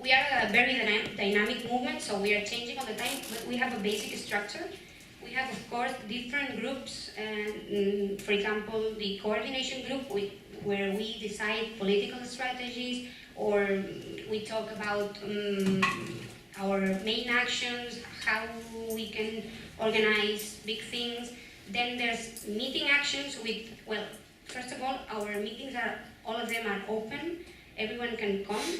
we are a very dynamic movement, so we are changing all the time, but we have a basic structure. We have, of course, different groups, for example, the coordination group, where we decide political strategies, or we talk about our main actions, how we can organize big things. Then there's meeting actions with, well, first of all, our meetings are, all of them are open, everyone can come,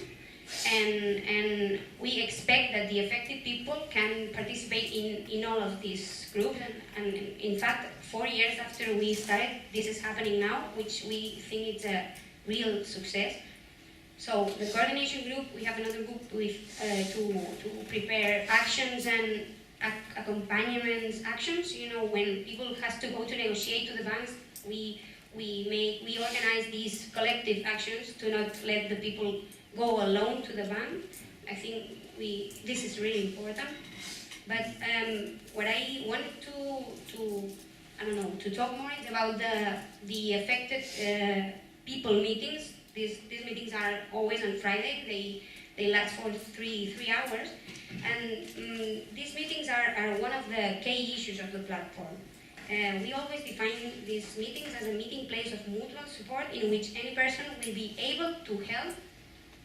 and we expect that the affected people can participate in all of these groups, and in fact, 4 years after we started, this is happening now, which we think it's a real success. So the coordination group, we have another group with to prepare actions and accompaniment actions. You know, when people has to go to negotiate to the banks, we organize these collective actions to not let the people go alone to the bank. I think this is really important. But what I wanted to talk more is about the affected people meetings. These meetings are always on Friday. They last for three hours, and these meetings are one of the key issues of the platform. We always define these meetings as a meeting place of mutual support in which any person will be able to help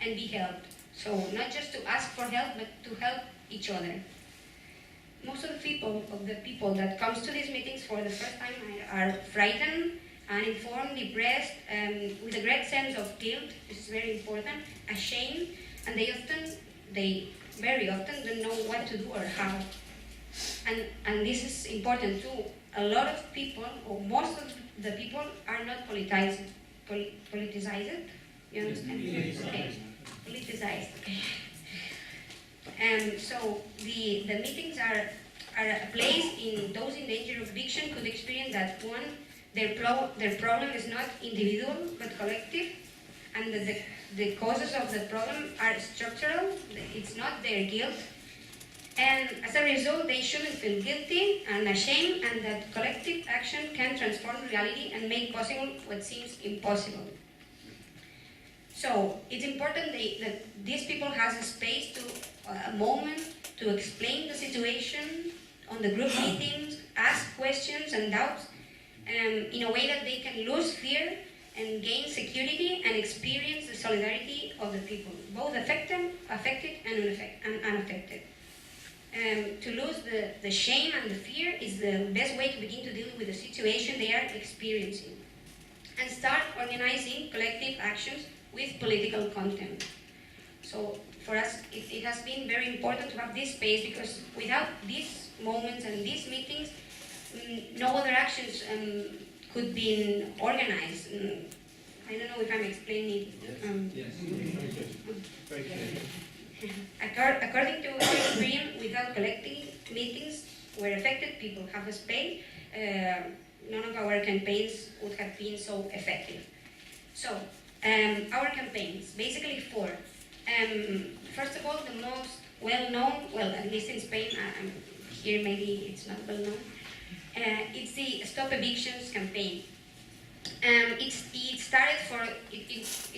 and be helped. So not just to ask for help, but to help each other. Most of the people that comes to these meetings for the first time are frightened, uninformed, depressed, with a great sense of guilt. This is very important. Ashamed, and they very often don't know what to do or how. And this is important too. A lot of people, or most of the people, are not politicized. You understand? Okay. Politicized. Okay. So the meetings are a place in those in danger of eviction could experience that one, their problem is not individual but collective, and that the causes of the problem are structural. It's not their guilt. And as a result, they shouldn't feel guilty and ashamed, and that collective action can transform reality and make possible what seems impossible. So it's important that these people have a space a moment to explain the situation on the group meetings, ask questions and doubts, in a way that they can lose fear and gain security and experience the solidarity of the people, both affected and unaffected. To lose the shame and the fear is the best way to begin to deal with the situation they are experiencing, and start organizing collective actions with political content. So for us, it has been very important to have this space, because without these moments and these meetings, no other actions could be organized. I don't know if I'm explaining. Yes. Very clear. According to our experience, without collective meetings where affected people have a space, none of our campaigns would have been so effective. So, our campaigns, basically four. First of all, the most well-known, well, at least in Spain, here maybe it's not well-known, it's the Stop Evictions campaign. It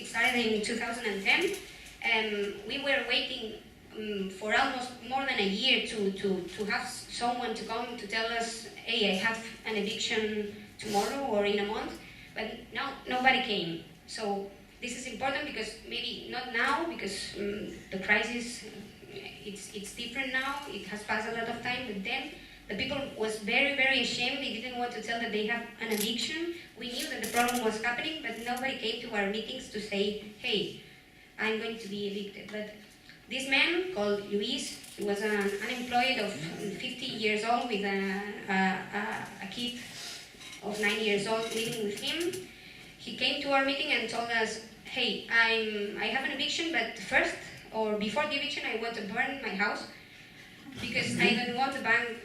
started in 2010. We were waiting for almost more than a year to have someone to come to tell us, hey, I have an eviction tomorrow or in a month, but nobody came. So this is important, because maybe not now, because the crisis, it's different now, it has passed a lot of time, but then the people was very, very ashamed. They didn't want to tell that they have an eviction. We knew that the problem was happening, but nobody came to our meetings to say, hey, I'm going to be evicted. But this man called Luis, he was an unemployed of 50 years old with a kid of 9 years old living with him. He came to our meeting and told us, hey, I have an eviction, but first, or before the eviction, I want to burn my house, because I don't want the bank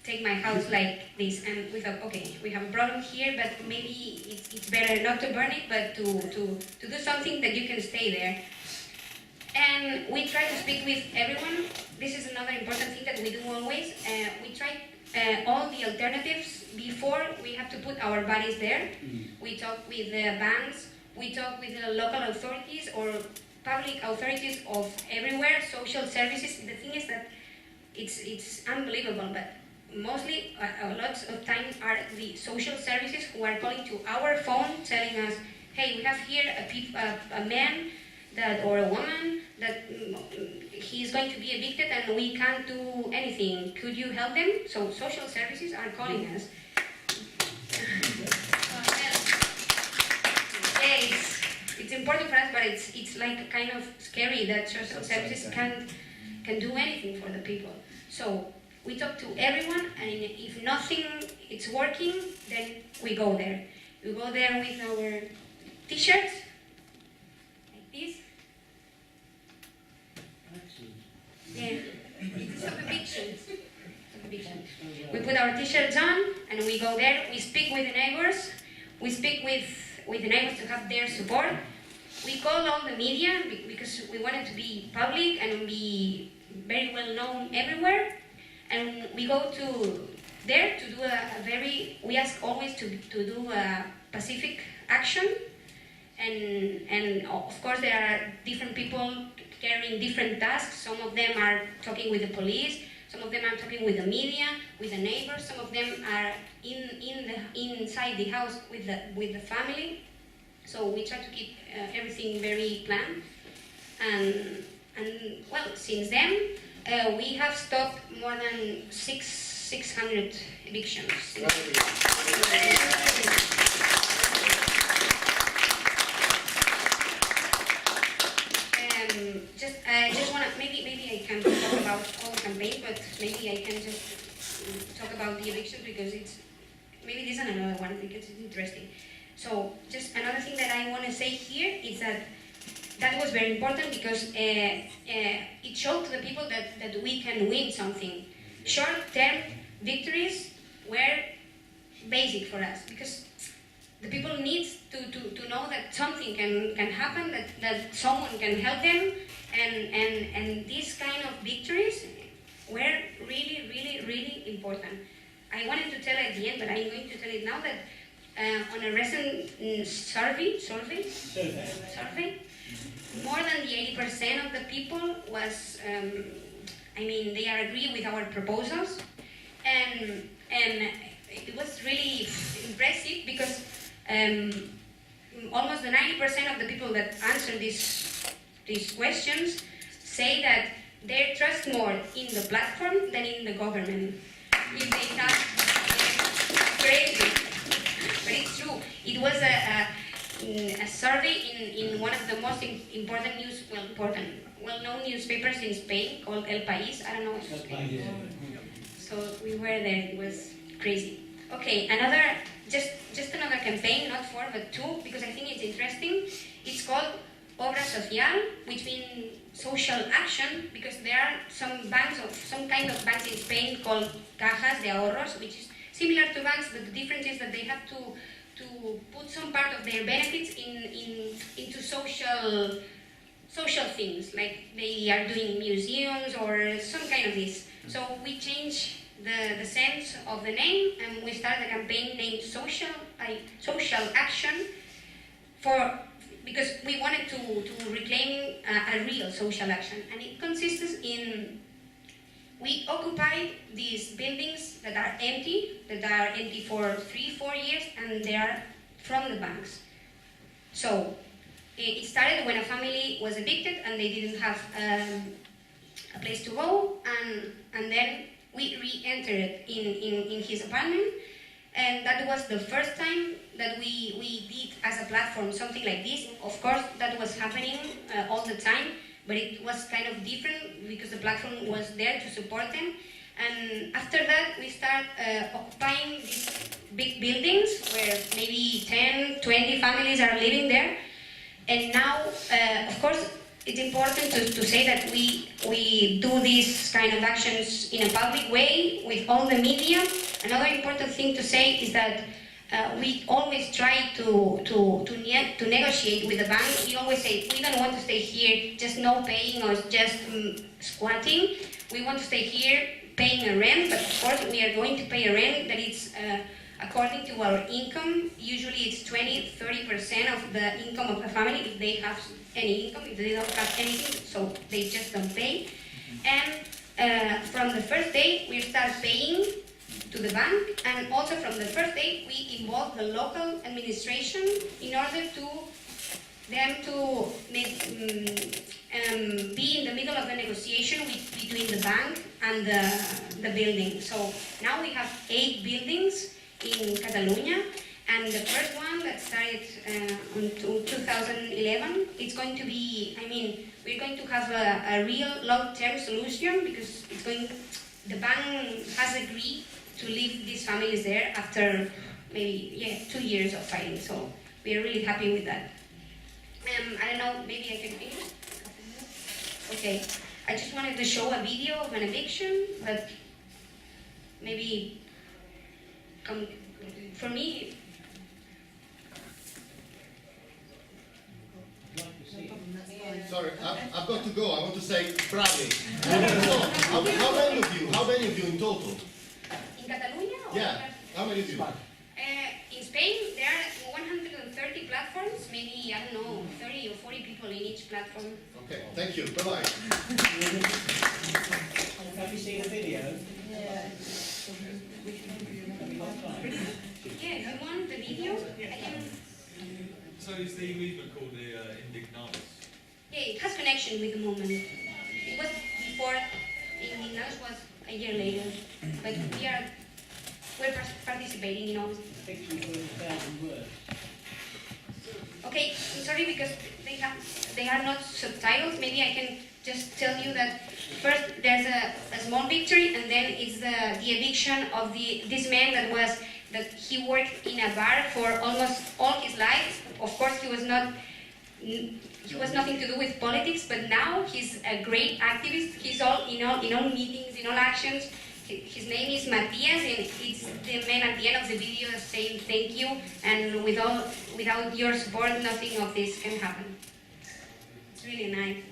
take my house like this. And we thought, okay, we have a problem here, but maybe it's better not to burn it, but to do something that you can stay there. And we try to speak with everyone. This is another important thing that we do always. We try all the alternatives before we have to put our bodies there. We talk with the banks, we talk with the local authorities, or public authorities of everywhere, social services. The thing is that it's unbelievable, but mostly a lot of time are the social services who are calling to our phone telling us, hey, we have here a man that or a woman that he's going to be evicted and we can't do anything. Could you help them? So social services are calling us. Yeah, it's important for us, but it's like kind of scary that social services can do anything for the people. So we talk to everyone, and if nothing is working, then we go there. We go there with our t-shirts, like this. Yeah, stop evictions. We put our t-shirts on, and we go there. We speak with the neighbors. We speak with the neighbors to have their support. We call all the media because we want it to be public and be very well known everywhere. And we go to there to do we ask always to do a pacific action. And of course there are different people carrying different tasks. Some of them are talking with the police, some of them are talking with the media, with the neighbors, some of them are inside the house with the family. So we try to keep everything very planned. And well, since then, we have stopped more than 600 evictions. I just want to, maybe I can talk about all the campaigns, but maybe I can just talk about the evictions because maybe this is another one because it's interesting. So just another thing that I want to say here is that was very important because it showed to the people that we can win something. Short-term victories were basic for us because the people need to know that something can happen, that someone can help them, and these kind of victories were really, really, really important. I wanted to tell at the end, but I'm going to tell it now that on a recent survey, more than the 80% of the people was, they are agree with our proposals, and it was really impressive because almost the 90% of the people that answer these questions say that they trust more in the platform than in the government. If they have crazy, but it's true. It was a survey in one of the most important well-known newspapers in Spain called El País. I don't know. So we were there. It was crazy. Okay, just another campaign, not four but two, because I think it's interesting. It's called Obra Social, which means social action, because there are some kind of banks in Spain called cajas de ahorros, which is similar to banks, but the difference is that they have to put some part of their benefits into social things, like they are doing museums or some kind of this. So we change the sense of the name, and we start the campaign named Social Action because we wanted to reclaim a real social action, and it consists in we occupied these buildings that are empty for 3-4 years, and they are from the banks. So it started when a family was evicted and they didn't have a place to go, and then we re-entered in his apartment, and that was the first time that we did as a platform something like this. Of course, that was happening all the time, but it was kind of different because the platform was there to support them. And after that, we start occupying these big buildings where maybe 10, 20 families are living there. And now, of course, it's important to say that we do these kind of actions in a public way with all the media. Another important thing to say is that we always try to negotiate with the bank. We always say we don't want to stay here just no paying or just squatting. We want to stay here paying a rent, but of course we are going to pay a rent that is according to our income. Usually it's 20-30% of the income of the family if they have any income. If they don't have anything, so they just don't pay. And from the first day we start paying to the bank, and also from the first day we involve the local administration in order to them to make, be in the middle of the negotiation between the bank and the building. So now we have 8 buildings in Catalonia, and the first one that started in 2011, it's going to be, I mean, we're going to have a real long-term solution, because the bank has agreed to leave these families there after maybe 2 years of fighting. So we are really happy with that. I don't know, maybe I can finish? Okay, I just wanted to show a video of an eviction, but maybe for me. Sorry, I've got to go. I want to say proudly. So, how many of you in total? In Catalonia? Yeah, how many of you? In Spain, there are 130 platforms, maybe, I don't know, 30 or 40 people in each platform. Okay, thank you. Bye-bye. Have you seen the video? Yeah, if you want the video, I can... So is the movement called the Indignados? Yeah, it has connection with the movement. It was before, Indignados was a year later, but we're participating, you know. Okay, I'm sorry because they are not subtitles. Maybe I can just tell you that first there's a small victory, and then it's the eviction of this man that he worked in a bar for almost all his life. Of course, he was nothing to do with politics, but now he's a great activist. He's in all meetings, in all actions. His name is Matias, and it's the man at the end of the video saying thank you, and without your support, nothing of this can happen. It's really nice.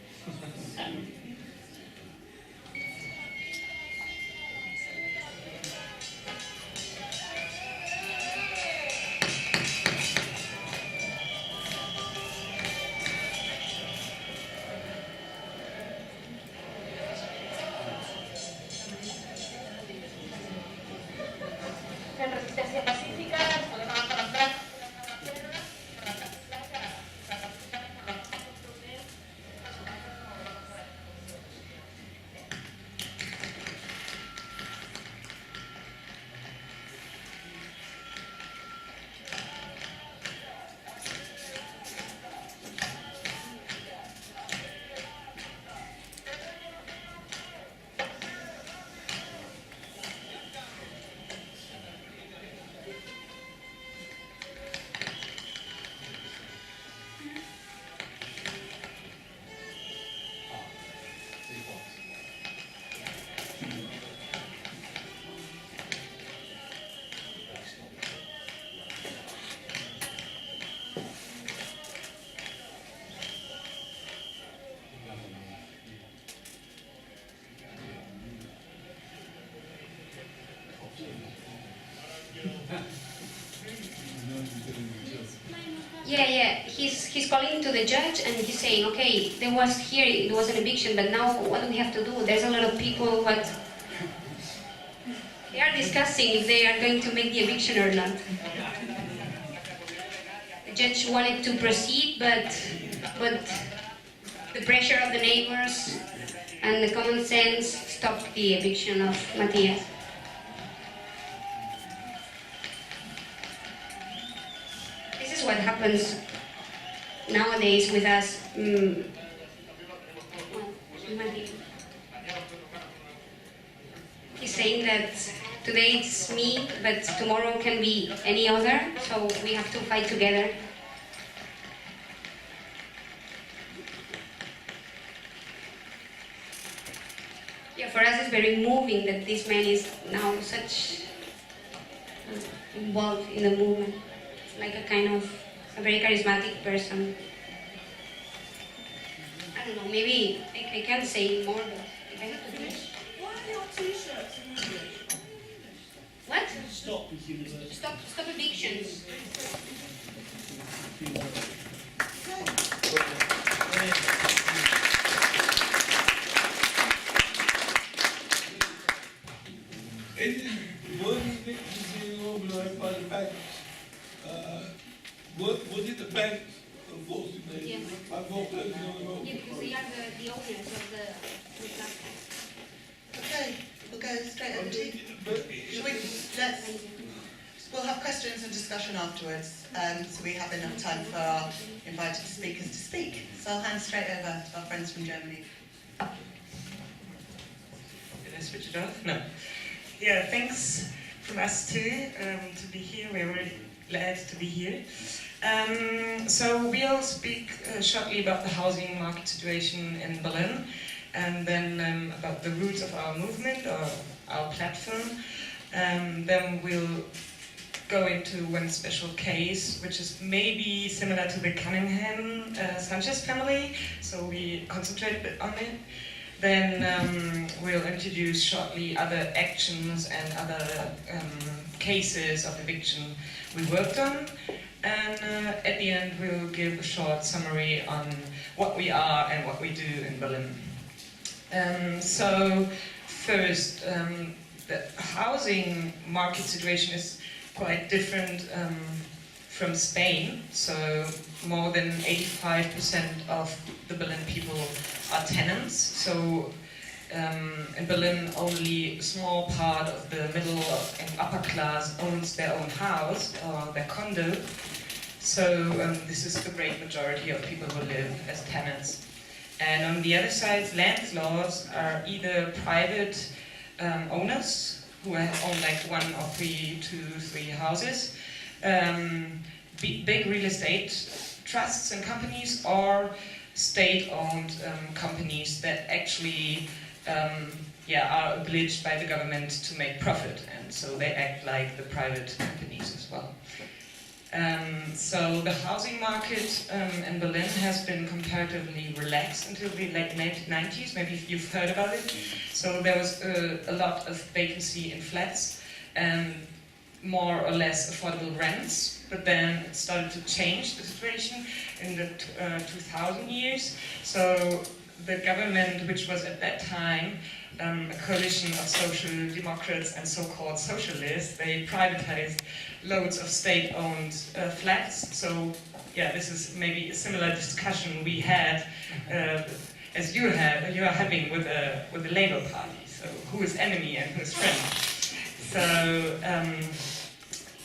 En resistencia pacífica, podemos encontrar Yeah. He's calling to the judge, and he's saying, okay, it was an eviction, but now what do we have to do? There's a lot of people, but they are discussing if they are going to make the eviction or not. The judge wanted to proceed, but the pressure of the neighbors and the common sense stopped the eviction of Matias. This is what happens nowadays with us. He's saying that today it's me, but tomorrow can be any other, so we have to fight together. Yeah, for us it's very moving that this man is now such involved in the movement. It's like a very charismatic person. I don't know, maybe I can't say more, but if I have to finish. Why are your t-shirts in English? What? Stop university. Stop evictions. Was evictions being organised by the banks? Was it the banks enforcing the Yes. by foreclosing on the Yeah, mortgage? because they are the owners of the platform. Okay, we'll go straight over to you. But Shall we, we'll have questions and discussion afterwards, so we have enough time for our invited speakers to speak. So I'll hand straight over to our friends from Germany. Did I switch it off? No. Yeah, thanks from us too to be here. We're really glad to be here. So we'll speak shortly about the housing market situation in Berlin, and then about the roots of our movement or our platform. Then we'll go into one special case, which is maybe similar to the Cunningham Sanchez family, so we concentrate a bit on it. Then we'll introduce shortly other actions and other cases of eviction we worked on. And at the end, we'll give a short summary on what we are and what we do in Berlin. So first, the housing market situation is quite different from Spain. So more than 85% of the Berlin people are tenants. So in Berlin, only a small part of the middle and upper class owns their own house or their condo. So this is the great majority of people who live as tenants. And on the other side, landlords are either private owners who own like 1 or 2, 3 houses, big real estate trusts and companies, or state-owned companies that actually are obliged by the government to make profit, and so they act like the private companies as well. So the housing market in Berlin has been comparatively relaxed until the late 90s. Maybe you've heard about it. So there was a lot of vacancy in flats and more or less affordable rents. But then it started to change the situation in the 2000 years. So the government, which was at that time a coalition of social democrats and so-called socialists, they privatized loads of state-owned flats. So yeah, this is maybe a similar discussion we had as you are having with the Labour Party. So who is enemy and who is friend? So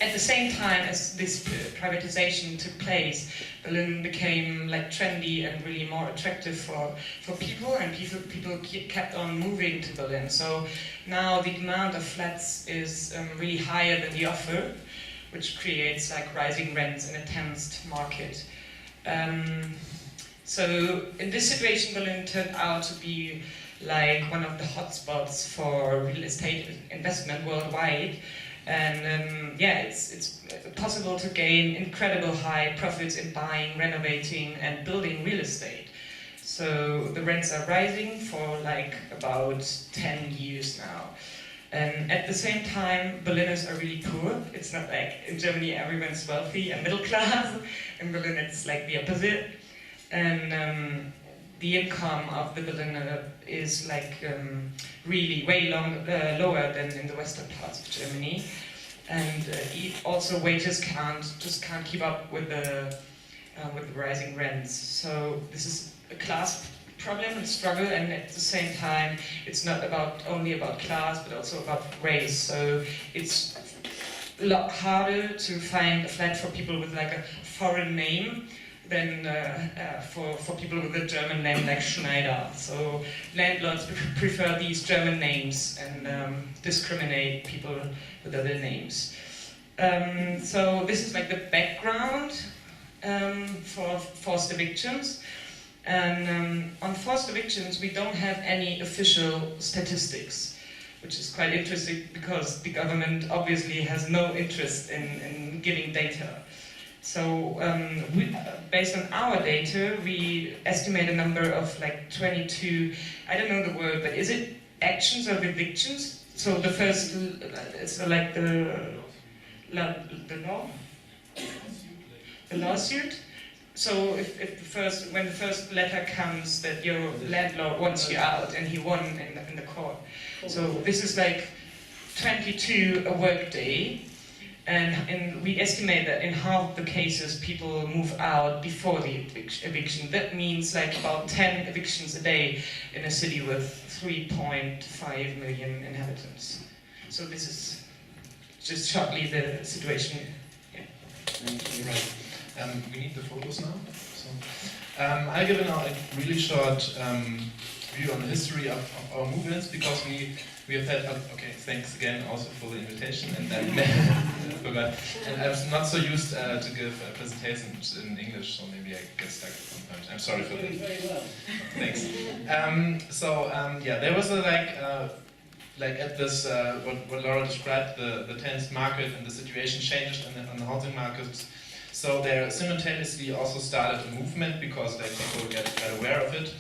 at the same time as this privatization took place, Berlin became like trendy and really more attractive for people, and people kept on moving to Berlin. So now the demand of flats is really higher than the offer, which creates like rising rents in a tense market. So in this situation, Berlin turned out to be like one of the hotspots for real estate investment worldwide. And it's possible to gain incredible high profits in buying, renovating, and building real estate. So the rents are rising for like about 10 years now. And at the same time, Berliners are really poor. It's not like in Germany everyone's wealthy and middle class. In Berlin it's like the opposite. And the income of the Berliner is like really way lower than in the western parts of Germany, and also wages can't keep up with the rising rents. So this is a class problem and struggle, and at the same time, it's not only about class but also about race. So it's a lot harder to find a flat for people with like a foreign name than for people with a German name like Schneider. So landlords prefer these German names and discriminate people with other names. So this is like the background for forced evictions. And on forced evictions, we don't have any official statistics, which is quite interesting because the government obviously has no interest in giving data. So based on our data, we estimate a number of like 22, I don't know the word, but is it actions of evictions? so the first, it's like the law, the lawsuit. So if when the first letter comes that your landlord wants you out and he won in the court. So this is like 22 a work day, and we estimate that in half of the cases people move out before the eviction. That means like about 10 evictions a day in a city with 3.5 million inhabitants. So this is just shortly the situation. Yeah. Right. We need the photos now. So, I'll give a really short view on the history of our movements, because we have had, okay, thanks again also for the invitation, and then I forgot. And I was not so used to give presentations in English, so maybe I get stuck sometimes. I'm sorry for that. Very well. Thanks. Yeah, there was a like at this, what Laura described, the tense market and the situation changed on the housing markets. So there simultaneously also started a movement, because like people get aware of it.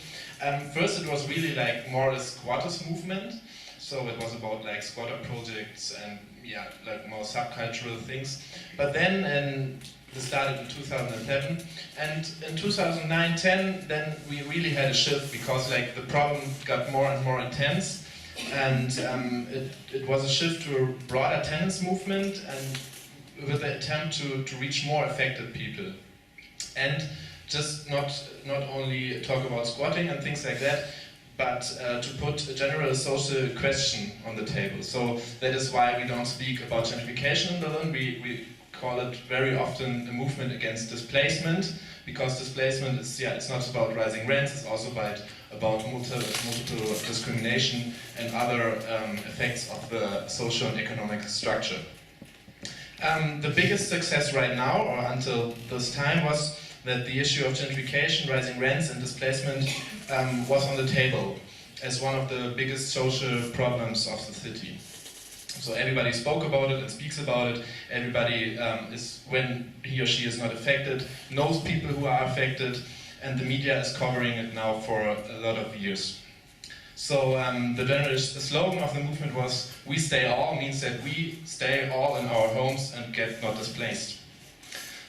First it was really like more a squatters movement. So it was about like squatter projects and yeah, like more subcultural things. But then this started in 2007, and in 2009-10 then we really had a shift, because like the problem got more and more intense, and it was a shift to a broader tenants movement, and with the attempt to reach more affected people, and just not only talk about squatting and things like that, but to put a general social question on the table. So that is why we don't speak about gentrification in Berlin. We call it very often a movement against displacement, because displacement is, yeah, it's not about rising rents, it's also about multiple discrimination and other effects of the social and economic structure. The biggest success right now, or until this time, was that the issue of gentrification, rising rents and displacement was on the table as one of the biggest social problems of the city. So everybody spoke about it and speaks about it. Everybody is, when he or she is not affected, knows people who are affected, and the media is covering it now for a lot of years. So the general slogan of the movement was, "We stay all," means that we stay all in our homes and get not displaced.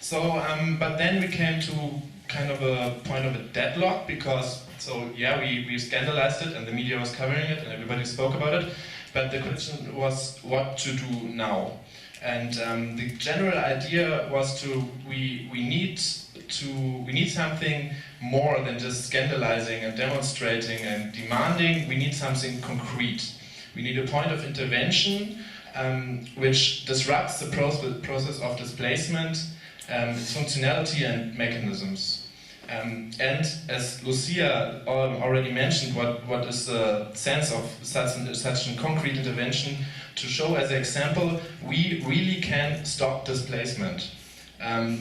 So, but then we came to kind of a point of a deadlock, because, so yeah, we scandalized it and the media was covering it and everybody spoke about it, but the question was what to do now. And the general idea was we need something more than just scandalizing and demonstrating and demanding. We need something concrete. We need a point of intervention which disrupts the process of displacement, its functionality and mechanisms. And as Lucia already mentioned, what is the sense of such a concrete intervention, to show as an example, we really can stop displacement.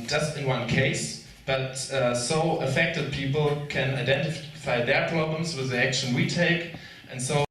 Just in one case, but so affected people can identify their problems with the action we take, and so